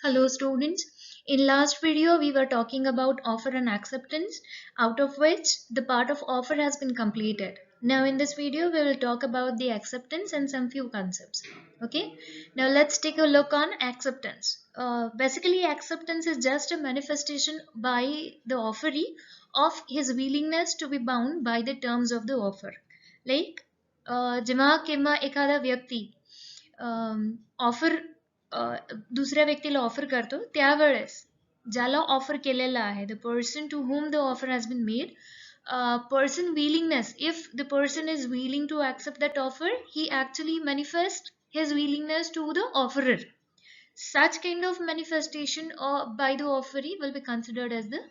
Hello students. In last video we were talking about offer and acceptance, out of which the part of offer has been completed. Now in this video we will talk about the acceptance and some few concepts. Okay. Now let's take a look on acceptance. Basically acceptance is just a manifestation by the offeree of his willingness to be bound by the terms of the offer. Like जेव्हा केव्हा एखादा व्यक्ती offer दुसऱ्या व्यक्तीला offer करतो त्यावेळेस ज्याला offer केलेला आहे the person to whom the offer has been made, person willingness, if the person is willing to accept that offer, he actually manifests his willingness to the offerer. Such kind of manifestation by the offeree will be considered as the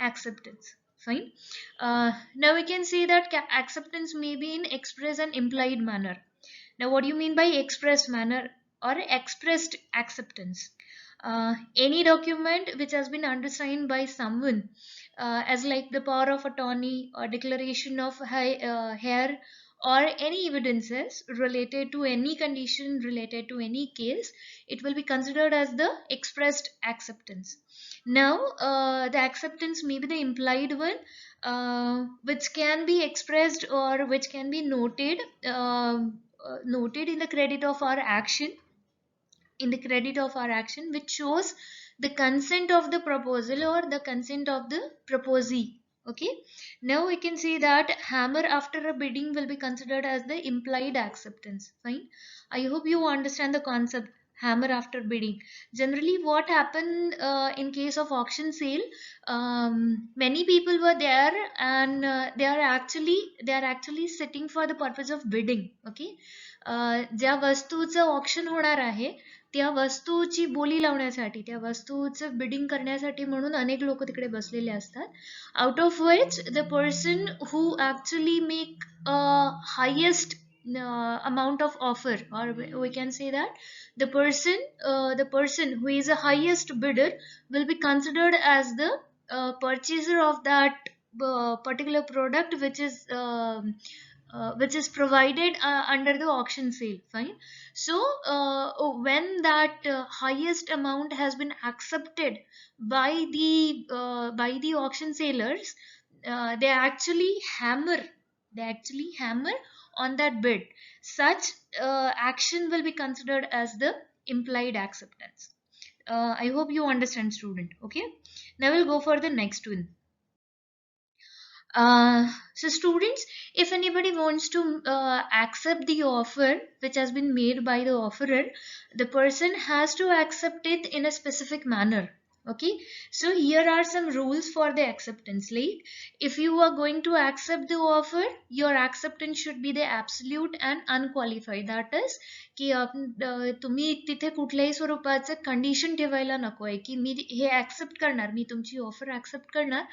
acceptance. Fine. Now we can say that acceptance may be in express and implied manner. Now, what do you mean by express manner or expressed acceptance? Any document which has been undersigned by someone, as like the power of attorney or declaration of heir or any evidences related to any condition, related to any case, it will be considered as the expressed acceptance. Now, the acceptance may be the implied one, which can be expressed or which can be noted, noted in the credit of our action, which shows the consent of the proposal or the consent of the proposee. Okay. Now we can see that hammer after a bidding will be considered as the implied acceptance. Fine. I hope you understand the concept hammer after bidding. Generally what happened in case of auction sale, many people were there and they are actually sitting for the purpose of bidding. Okay. ज्या वस्तूचं auction होणार आहे त्या वस्तूची बोली लावण्यासाठी, त्या वस्तूचं bidding करण्यासाठी म्हणून अनेक लोक तिकडे बसलेले असतात. Out of which the person who actually make highest amount of offer, or we can say that the person who is the highest bidder will be considered as the purchaser of that particular product which is provided under the auction sale. Fine. So when that highest amount has been accepted by the auction sellers, they actually hammer on that bid. Such action will be considered as the implied acceptance. I hope you understand, student. Okay. Now we'll go for the next one. So students, if anybody wants to accept the offer which has been made by the offerer, the person has to accept it in a specific manner. Okay, so here are some rules for the acceptance. Like, if you are going to accept the offer, your acceptance should be the absolute and unqualified. That is, की तुम्ही तिथे कुठल्याही स्वरूपाचं condition ठेवायला नकोय की मी हे accept करणार, मी तुमची ऑफर ऍक्सेप्ट करणार,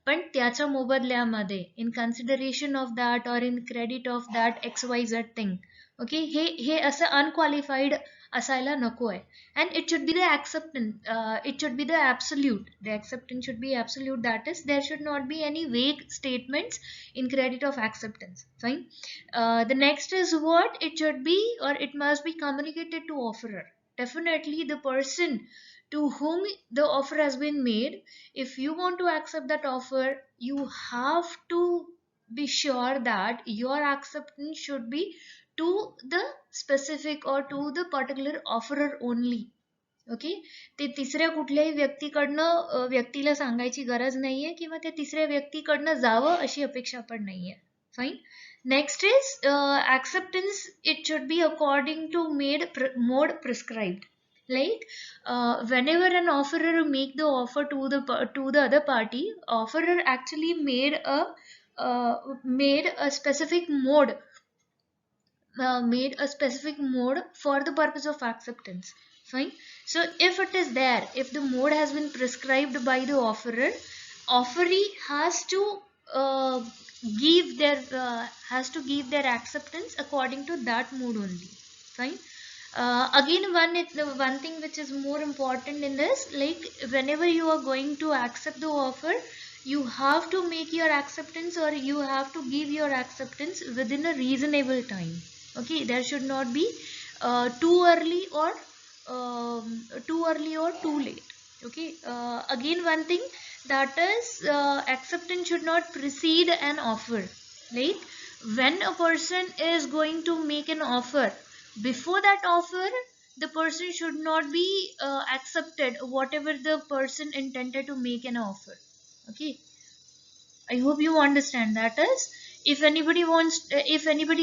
पण त्याच्या मोबदल्यामध्ये in consideration of that or in credit of that XYZ thing. Okay, हे असं अनक्वालिफाईड असायला नको आहे. And it should be the acceptance, it should be the absolute. The acceptance should be absolute. That is there should not be any vague statements in credit of acceptance. Fine. The next is what it should be, or it must be communicated to offerer. Definitely the person to whom the offer has been made, if you want to accept that offer, you have to be sure that your acceptance should be to the specific or to the particular offerer only. Okay, ते तिसऱ्या कुठल्याही व्यक्तीला सांगायची गरज नाहीये किंवा त्या तिसऱ्या व्यक्तीकडनं जावं अशी अपेक्षा पण नाहीये. Fine. Next is acceptance. It should be according to mode prescribed. Like whenever an offerer make the offer to the other party, offerer actually made a specific mode, for the purpose of acceptance. Fine. So if it is there, if the mode has been prescribed by the offerer, offeree has to give their acceptance according to that mode only. Fine. Again, one thing which is more important in this, like whenever you are going to accept the offer, you have to make your acceptance, or you have to give your acceptance within a reasonable time. Okay, there should not be too early or too early or too late. Okay. Again, one thing, that is acceptance should not precede an offer. Like when a person is going to make an offer, before that offer, the person should not be accepted whatever the person intended to make an offer. Okay. I hope you understand. That is, if anybody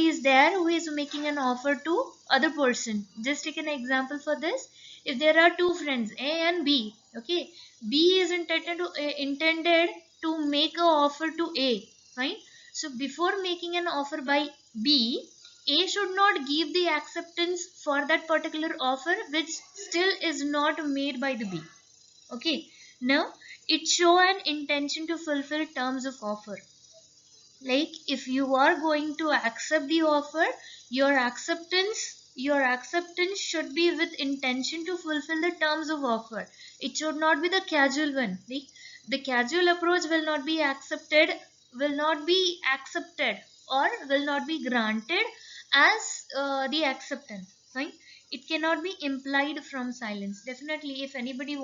is there who is making an offer to other person, just take an example for this. If there are two friends, A and B, okay, B is intended to make a offer to A, fine. So before making an offer by B, A should not give the acceptance for that particular offer, which still is not made by the B. Okay. Now it show an intention to fulfill terms of offer. Like if you are going to accept the offer, your acceptance should be with intention to fulfill the terms of offer. It should not be the casual one. Like the casual approach will not be accepted or will not be granted as the acceptance, fine. It cannot be implied from silence. Definitely, if anybody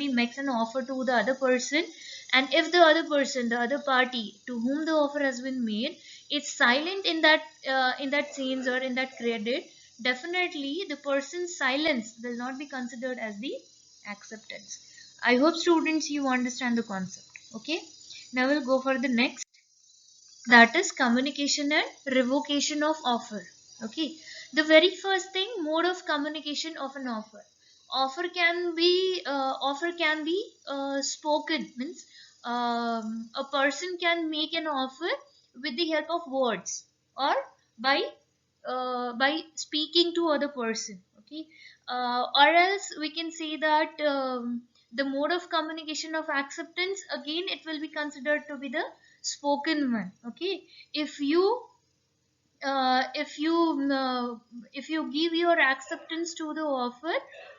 makes an offer to the other person, and if the other person, the other party to whom the offer has been made, is silent in that sense or in that credit, definitely the person's silence will not be considered as the acceptance. I hope students you understand the concept. Okay. Now we'll go for the next, that is communication and revocation of offer. Okay. The very first thing, mode of communication of an offer. Offer can be spoken, means a person can make an offer with the help of words, or by speaking to other person. Okay. Or else we can say that the mode of communication of acceptance, again it will be considered to be the spoken one. Okay. if you uh, if you uh, if you give your acceptance to the offer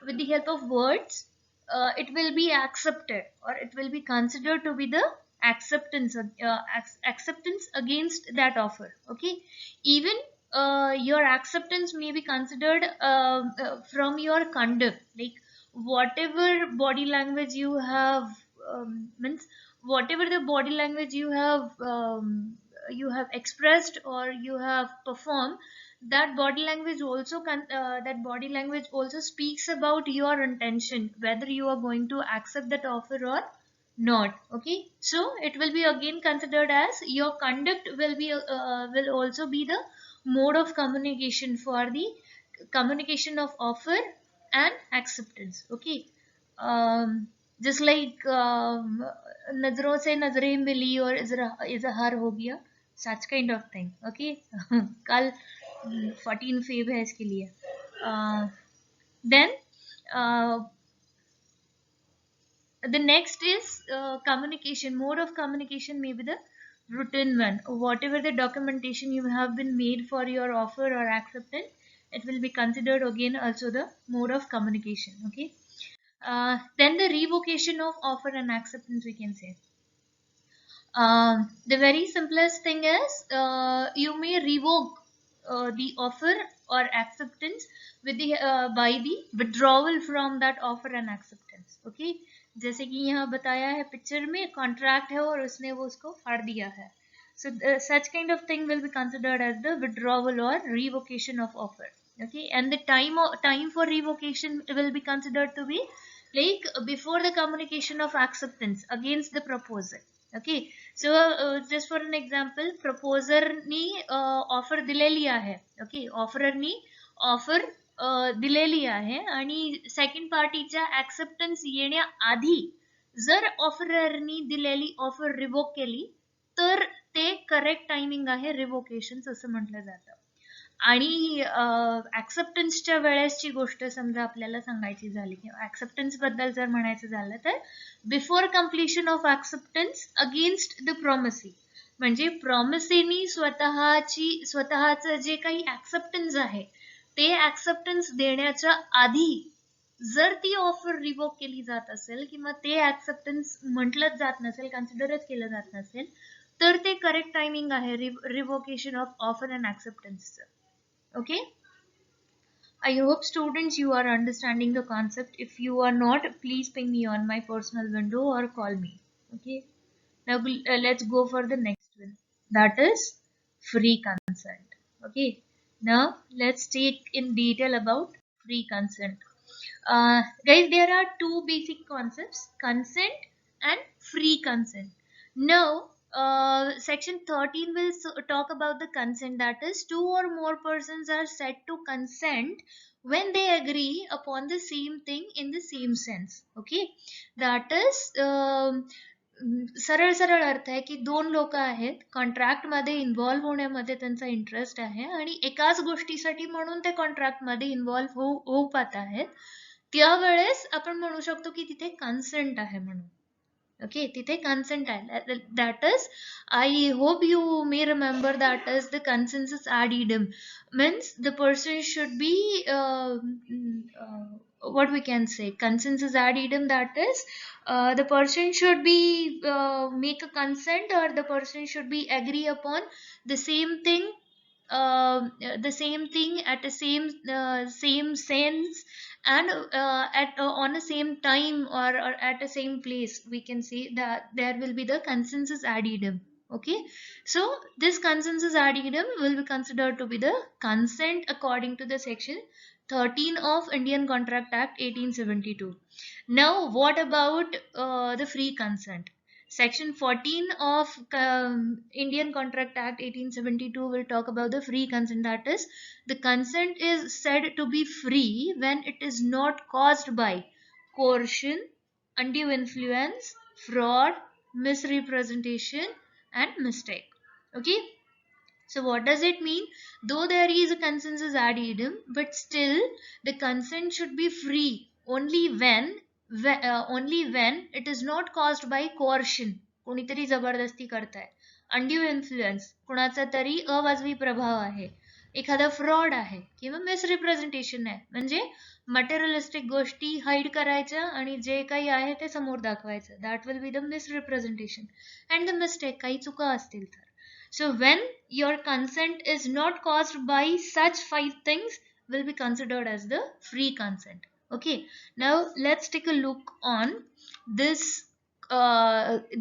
with the help of words, it will be accepted, or it will be considered to be the acceptance against that offer. Okay. Even your acceptance may be considered from your conduct, like whatever body language you have, means whatever the body language you have expressed or you have performed, that body language also speaks about your intention, whether you are going to accept that offer or not. Okay. So it will be again considered as your conduct will also be the mode of communication for the communication of offer and acceptance. Okay. Just like नजरों से नजरें मिली और इजहार हो गया, such kind of thing. Okay. कल 14 Feb है इसके लिए. Then the next is communication. Mode of communication may be the written one. Whatever the documentation you have been made for your offer or acceptance, it will be considered again also the mode of communication. Okay. Then the revocation of offer and acceptance, we can say. The very simplest thing is you may revoke the offer or acceptance with the by the withdrawal from that offer and acceptance. Okay. जैसे कि यहाँ बताया है picture में, contract है और उसने वो उसको फाड़ दिया है. So such kind of thing will be considered as the withdrawal or revocation of offer. Okay. And the time for revocation will be considered to be like before the communication of acceptance against the proposal. Okay. So just for an example, proposerनी offer दिलेली आहे. Okay. ऑफररनी offer दिलेली आहे आणि second पार्टीच्या acceptance येण्याआधी जर ऑफररनी दिलेली ऑफर रिवोक केली तर ते करेक्ट टायमिंग आहे रिवोकेशन असं म्हटलं जातं. आणि ऍक्सेप्टन्सच्या वेळेसची गोष्ट समजा आपल्याला सांगायची झाली किंवा ऍक्सेप्टन्स बद्दल जर म्हणायचं झालं तर before completion of acceptance against the promisee. म्हणजे प्रॉमिसीनी स्वतःचं जे काही ऍक्सेप्टन्स आहे ते ऍक्सेप्टन्स देण्याच्या आधी जर ती ऑफर रिवोक केली जात असेल किंवा ते ऍक्सेप्टन्स म्हटलंच जात नसेल, कन्सिडरच केलं जात नसेल, तर ते करेक्ट टायमिंग आहे रिवोकेशन ऑफ ऑफर अँड ऍक्सेप्टन्सचं. Okay. I hope students you are understanding the concept. If you are not, please ping me on my personal window or call me. Okay. Now let's go for the next one. That is free consent. Okay. Now let's take in detail about free consent. Guys, there are two basic concepts: consent and free consent. Now, section 13 will talk about the consent, that is, two or more persons are said to consent when they agree upon the same thing in the same sense. Okay, that is, सरळ सरळ अर्थ आहे की दोन लोक आहेत, contract मध्ये involve होण्यामध्ये त्यांचा interest आहे आणि एकाच गोष्टीसाठी म्हणून ते कॉन्ट्रॅक्ट मध्ये इन्व्हॉल्व्ह होऊ पाहत आहेत, त्यावेळेस आपण म्हणू शकतो की तिथे कन्सेंट आहे म्हणून. Okay, तिथे consent आहे. That is, I hope you may remember, that is the consensus ad idem. Means the person should be, what we can say, consensus ad idem, that is, the person should be make a consent, or the person should be agree upon the same thing, the same thing at the same sense, and at on the same time, or at the same place. We can say that there will be the consensus ad idem. Okay, so this consensus ad idem will be considered to be the consent according to the section 13 of Indian Contract Act 1872. Now what about the free consent? Section 14 of Indian Contract Act 1872 will talk about the free consent. That is, the consent is said to be free when it is not caused by coercion, undue influence, fraud, misrepresentation, and mistake. Okay. So what does it mean? Though there is a consensus ad idem, but still the consent should be free only when it is not caused by coercion. कोणीतरी जबरदस्ती करताय, undue influence, कुणाचा तरी अवाजवी प्रभाव आहे, एखादा fraud आहे, किंवा मिसरिप्रेझेंटेशन आहे, म्हणजे मटेरियलिस्टिक गोष्टी हाईड करायच्या आणि जे काही आहे ते समोर दाखवायचं. That will be the misrepresentation. And the mistake, काही चुका असतील तर. So when your consent is not caused by such 5 things, will be considered as the free consent. Okay, now let's take a look on this,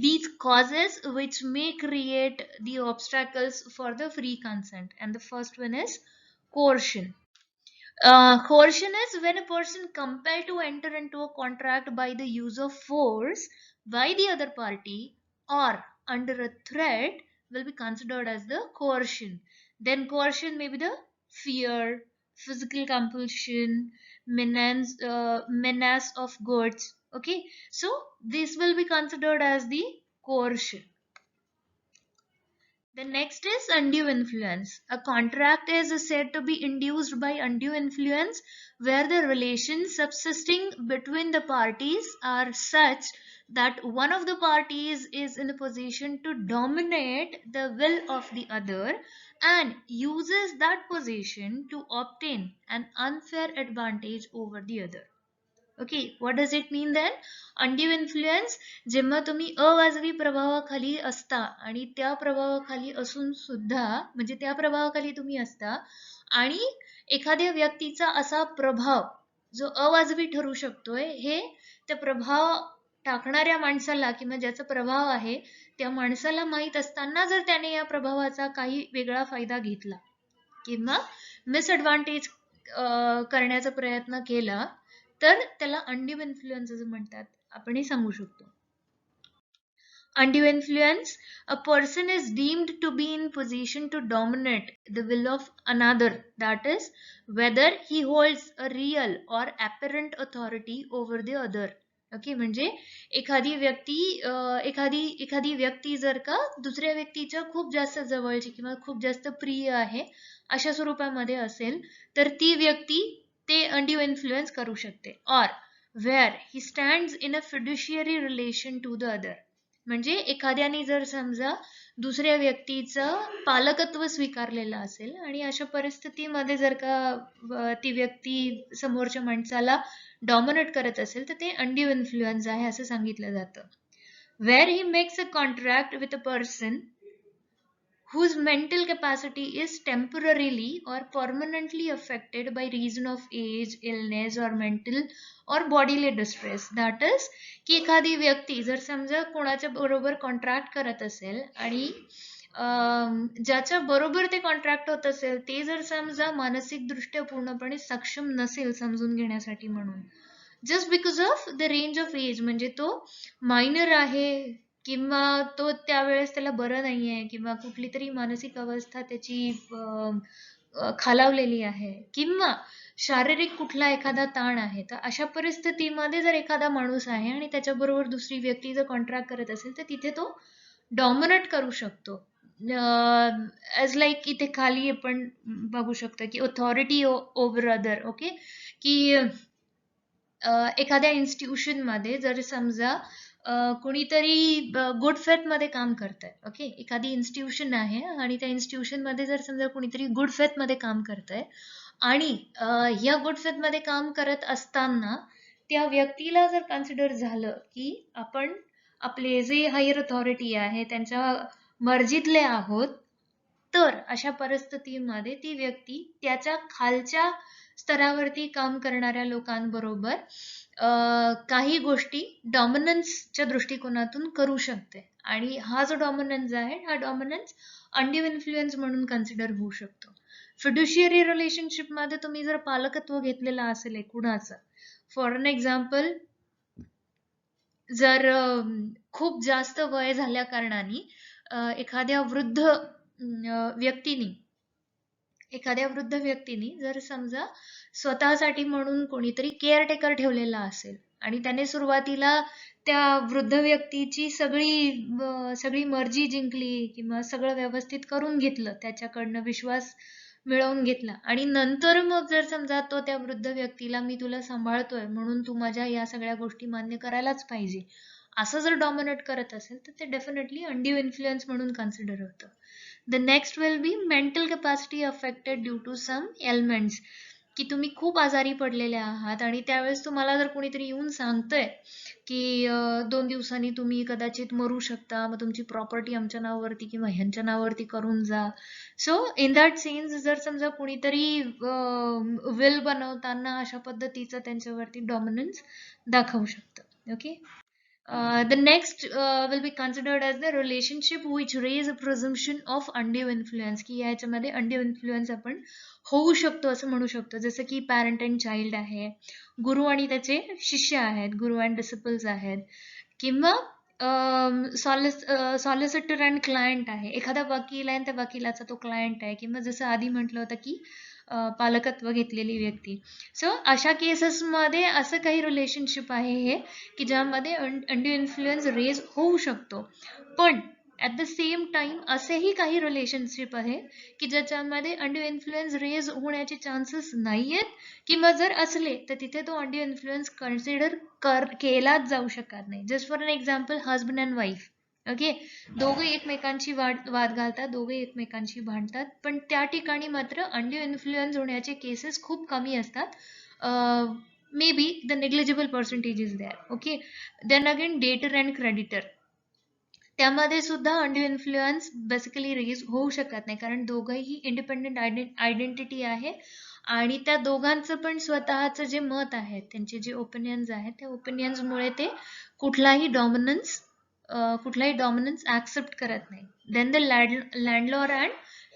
these causes which may create the obstacles for the free consent. And the first one is coercion. Coercion is when a person compelled to enter into a contract by the use of force by the other party or under a threat, will be considered as the coercion. Then coercion may be the fear, physical compulsion, menace of goods. Okay, so this will be considered as the coercion. The next is undue influence. A contract is said to be induced by undue influence where the relations subsisting between the parties are such that one of the parties is in a position to dominate the will of the other and uses that position to obtain an unfair advantage over the other. Okay, what does it mean then? Undue influence, जेव्हा तुम्ही अवाजवी प्रभावाखाली असता आणि त्या प्रभावाखाली असून सुद्धा, म्हणजे त्या प्रभावाखाली तुम्ही असता आणि एखाद्या व्यक्तीचा असा प्रभाव जो अवाजवी ठरू शकतोय, हे त्या प्रभाव टाकणाऱ्या माणसाला किंवा ज्याचा प्रभाव आहे त्या माणसाला माहीत असताना जर त्याने या प्रभावाचा काही वेगळा फायदा घेतला किंवा मिसएडव्हान्टेज करण्याचा प्रयत्न केला, तर त्याला अनड्यू इन्फ्लुएन्स असं म्हणतात. आपण हे सांगू शकतो. Undue influence, a person is deemed to be in position to dominate the will of another, that is, whether he holds a real or apparent authority over the other. Okay, म्हणजे एखादी व्यक्ती जर का दुसऱ्या व्यक्तीच्या खूप जास्त जवळची किंवा खूप जास्त प्रिय आहे अशा स्वरूपामध्ये असेल, तर ती व्यक्ती ते अनड्यू इन्फ्लुएन्स करू शकते. Or where he stands in a fiduciary relation to the other, म्हणजे एखाद्याने जर समजा दुसऱ्या व्यक्तीचं पालकत्व स्वीकारलेलं असेल आणि अशा परिस्थितीमध्ये जर का ती व्यक्ती समोरच्या माणसाला डॉमिनेट करत असेल, तर ते अनड्यू इन्फ्लुएन्स आहे असं सांगितलं जातं. Where he makes a contract with a person whose mental capacity is temporarily or permanently affected by reason of age, illness or mental or bodily distress. That is, की एखादी व्यक्ती जर समजा कोणाच्या बरोबर कॉन्ट्रॅक्ट करत असेल आणि ज्याच्या बरोबर ते कॉन्ट्रॅक्ट होत असेल ते जर समजा मानसिकदृष्ट्या पूर्णपणे सक्षम नसेल समजून घेण्यासाठी म्हणून, just because of the range of age, म्हणजे तो मायनर आहे किंवा तो त्यावेळेस त्याला बरं नाहीये किंवा कुठली तरी मानसिक अवस्था त्याची खालावलेली आहे किंवा शारीरिक कुठला एखादा ताण आहे, तर अशा परिस्थितीमध्ये जर एखादा माणूस आहे आणि त्याच्याबरोबर दुसरी व्यक्ती जर कॉन्ट्रॅक्ट करत असेल तर तिथे तो डॉमिनेट करू शकतो. एज लाईक इथे खाली आपण बघू शकतो की ऑथॉरिटी ओव्हर अदर. ओके, की एखाद्या इन्स्टिट्यूशन मध्ये जर समजा कोणीतरी गुड फेथ मध्ये काम करतंय, ओके, एखादी इन्स्टिट्यूशन आहे आणि त्या इन्स्टिट्यूशन मध्ये जर समजा कोणीतरी गुड फेथ मध्ये काम करतंय आणि या गुड फेथ मध्ये काम करत असताना त्या व्यक्तीला जर कन्सिडर झालं की आपण आपले जे हायर अथॉरिटी आहे त्यांच्या मर्जीतले आहोत, तर अशा परिस्थितीमध्ये ती व्यक्ती त्याच्या खालच्या स्तरावरती काम करणाऱ्या लोकांबरोबर काही गोष्टी डॉमिनन्सच्या दृष्टिकोनातून करू शकते. आणि हा जो डॉमिनन्स आहे हा डॉमिनन्स अंड्यू इन्फ्लुएन्स म्हणून कन्सिडर होऊ शकतो. फिड्युशियरी रिलेशनशिप मध्ये तुम्ही जर पालकत्व घेतलेला असेल कुणाचं, फॉर एन एक्झाम्पल, जर खूप जास्त वय झाल्या कारणाने एखाद्या वृद्ध व्यक्तीने जर समजा स्वतःसाठी म्हणून कोणीतरी केअरटेकर ठेवलेला असेल आणि त्याने सुरुवातीला त्या वृद्ध व्यक्तीची सगळी मर्जी जिंकली किंवा सगळं व्यवस्थित करून घेतलं, त्याच्याकडनं विश्वास मिळवून घेतला आणि नंतर मग जर समजा तो त्या वृद्ध व्यक्तीला मी तुला सांभाळतोय म्हणून तू माझ्या या सगळ्या गोष्टी मान्य करायलाच पाहिजे असं जर डॉमिनेट करत असेल तर ते डेफिनेटली अंड्यू इन्फ्लुएन्स म्हणून कन्सिडर होतं. The next will be mental capacity affected due to some ailments, की तुम्ही खूप आजारी पडलेले आहात आणि त्यावेळेस तुम्हाला जर कोणीतरी येऊन सांगतंय की 2 दिवसांनी तुम्ही कदाचित मरू शकता, मग तुमची प्रॉपर्टी आमच्या नावावरती किंवा ह्यांच्या नावावरती करून जा. सो इन दॅट सेन्स जर समजा कोणीतरी विल बनवताना अशा पद्धतीचं त्यांच्यावरती डॉमिनन्स दाखवू शकतं. Okay, the next will be considered as the relationship which raise a presumption of undue influence, की याच्यामध्ये undue influence आपण होऊ शकतो असं म्हणू शकतो. जसं की पॅरेंट अँड चाइल्ड आहे, गुरु आणि त्याचे शिष्य आहेत, गुरु अँड डिसिपल्स आहेत, किंवा सॉलिसिटर अँड क्लायंट आहे, एखादा वकील आहे आणि त्या वकिलाचा तो क्लायंट आहे, किंवा जसं आधी म्हटलं होतं की पालकत्व घेतलेली व्यक्ती. सो अशा केसेसमध्ये असं काही रिलेशनशिप आहे हे की ज्यामध्ये अंड्यू इन्फ्लुएन्स रेज होऊ शकतो. पण ॲट द सेम टाइम असेही काही रिलेशनशिप आहे की ज्याच्यामध्ये अंड्यू इन्फ्लुएन्स रेज होण्याचे चान्सेस नाही आहेत, किंवा जर असले तर तिथे तो अंड्यू इन्फ्लुएन्स कन्सिडर केलाच जाऊ शकत नाही. Just for an example, husband and wife, okay, दोघे एकमेकांची वाद घालतात, दोघे एकमेकांशी भांडतात, पण त्या ठिकाणी मात्र अंड्यू इन्फ्लुएन्स होण्याचे केसेस खूप कमी असतात. Maybe the negligible percentage is there. Okay, then again debtor and creditor, त्यामध्ये सुद्धा अंड्यू इन्फ्लुएन्स बेसिकली रेज होऊ शकत नाही, कारण दोघंही इंडिपेंडेंट आयडेंटिटी आहे आणि त्या दोघांचं पण स्वतःचं जे मत आहे, त्यांचे जे ओपिनियन्स आहेत, त्या ओपिनियन्समुळे ते कुठलाही डॉमिनन्स ऍक्सेप्ट करत नाही. Then the landlord and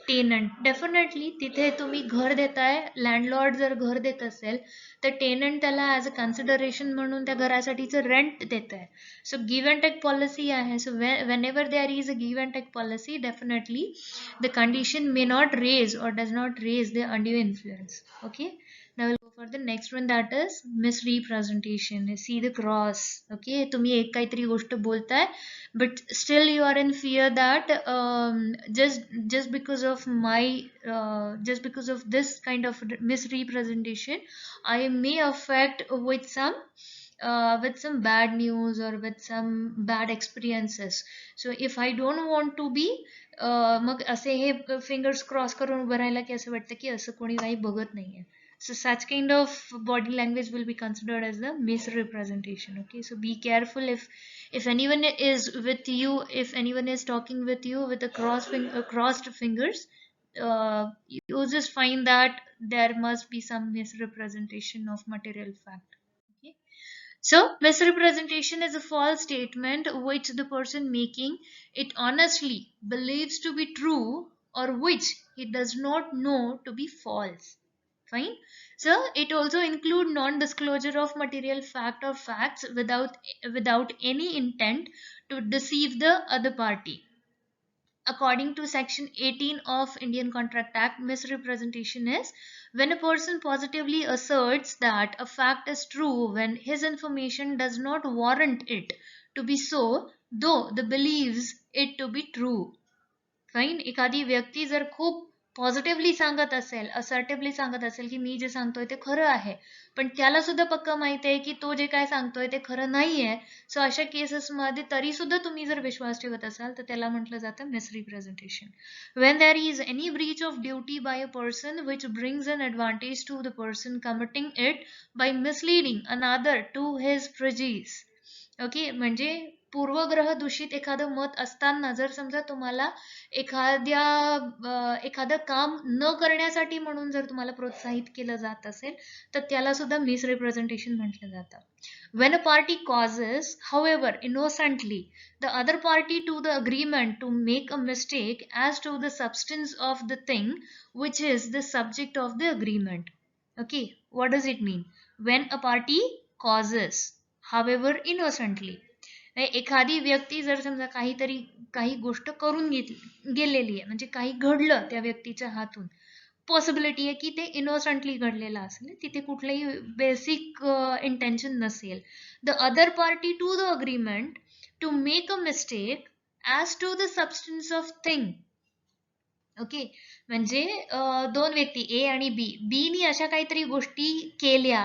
tenant, definitely तिथे तुम्ही घर देताय, लँडलॉर्ड जर घर देत असेल तर टेनंट त्याला ॲज अ कन्सिडरेशन म्हणून त्या घरासाठीचं रेंट देत आहे. सो गिव्ह अँड टेक पॉलिसी आहे. सो whenever there is a give and take policy, definitely the condition may not raise or does not raise the undue influence. Okay, now we'll go for the next one, that is misrepresentation. See the cross. Okay, तुम्ही एक काहीतरी गोष्ट बोलताय but still you are in fear that just because of this kind of misrepresentation I may affect with some bad news or with some bad experiences. So if I don't want to be मग असे हे fingers cross करून उभं राहिला की असं वाटतं की असं कोणी काही बघत नाहीये. So such kind of body language will be considered as the misrepresentation. Okay, so be careful if anyone is with you, if anyone is talking with you with a crossed fingers, you just find that there must be some misrepresentation of material fact. Okay. So, misrepresentation is a false statement which the person making it honestly believes to be true or which he does not know to be false. Fine. So, it also include non-disclosure of material fact or facts without any intent to deceive the other party. According to section 18 of Indian Contract Act, misrepresentation is when a person positively asserts that a fact is true when his information does not warrant it to be so, though the believes it to be true. Fine. एखादी व्यक्ती जर खूप positively सांगत असेल, असर्टिव्हली सांगत असेल की मी जे सांगतोय ते खरं आहे, पण त्याला सुद्धा पक्का माहिती आहे की तो जे काय सांगतोय ते खरं नाहीये, सो अशा केसेसमध्ये तरी सुद्धा तुम्ही जर विश्वास ठेवत असाल तर त्याला म्हटलं जातं मिसरिप्रेझेंटेशन. When there is any breach of duty by a person which brings an advantage to the person committing it by misleading another to his prejudice. Okay, म्हणजे पूर्वग्रह दूषित एखादं मत असताना जर समजा तुम्हाला एखादं काम न करण्यासाठी म्हणून जर तुम्हाला प्रोत्साहित केलं जात असेल तर त्याला सुद्धा मिसरिप्रेझेंटेशन म्हटलं जातं. When a party causes, however innocently, the other party to the agreement to make a mistake as to the substance of the thing which is the subject of the agreement. Okay, what does it mean? When a party causes, however innocently, एखादी व्यक्ती जर समजा काही गोष्ट करून गेलेली आहे, म्हणजे काही घडलं त्या व्यक्तीच्या हातून, पॉसिबिलिटी आहे की ते इनोसंटली घडलेलं असेल, तिथे कुठलंही बेसिक इंटेन्शन नसेल. The other party to the agreement to make a mistake as to the substance of thing. Okay, म्हणजे दोन व्यक्ती ए आणि बीनी अशा काहीतरी गोष्टी केल्या,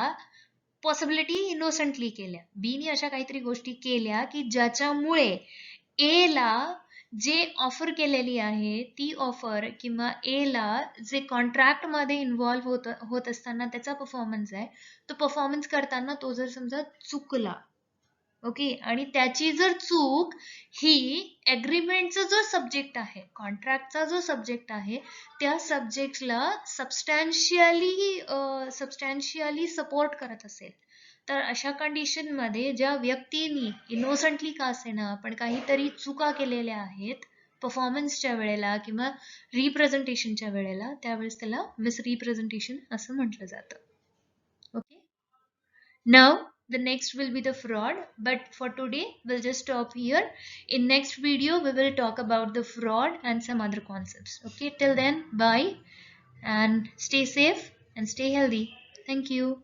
पॉसिबिलिटी इनोसंटली केल्या, बीनी अशा काहीतरी गोष्टी केल्या की ज्याच्यामुळे ए ला जे ऑफर केलेली आहे ती ऑफर किंवा ए ला जे कॉन्ट्रॅक्ट मध्ये इन्व्हॉल्व्ह होत असताना त्याचा परफॉर्मन्स आहे, तो परफॉर्मन्स करताना तो जर समजा चुकला, ओके, आणि त्याची जर चूक ही अग्रीमेंटचा जो सब्जेक्ट आहे, कॉन्ट्रॅक्टचा जो सब्जेक्ट आहे, त्या सब्जेक्टला सबस्टॅन्शियली सपोर्ट करत असेल, तर अशा कंडिशन मध्ये ज्या व्यक्तीनी इनोसंटली का असेना पण काहीतरी चुका केलेल्या आहेत परफॉर्मन्सच्या वेळेला किंवा रिप्रेझेंटेशनच्या वेळेला, त्यावेळेस त्याला मिसरिप्रेझेंटेशन असं म्हटलं जातं. Okay, now the next will be the fraud, but for today we'll just stop here. In next video we will talk about the fraud and some other concepts. Okay, till then, bye and stay safe and stay healthy. Thank you.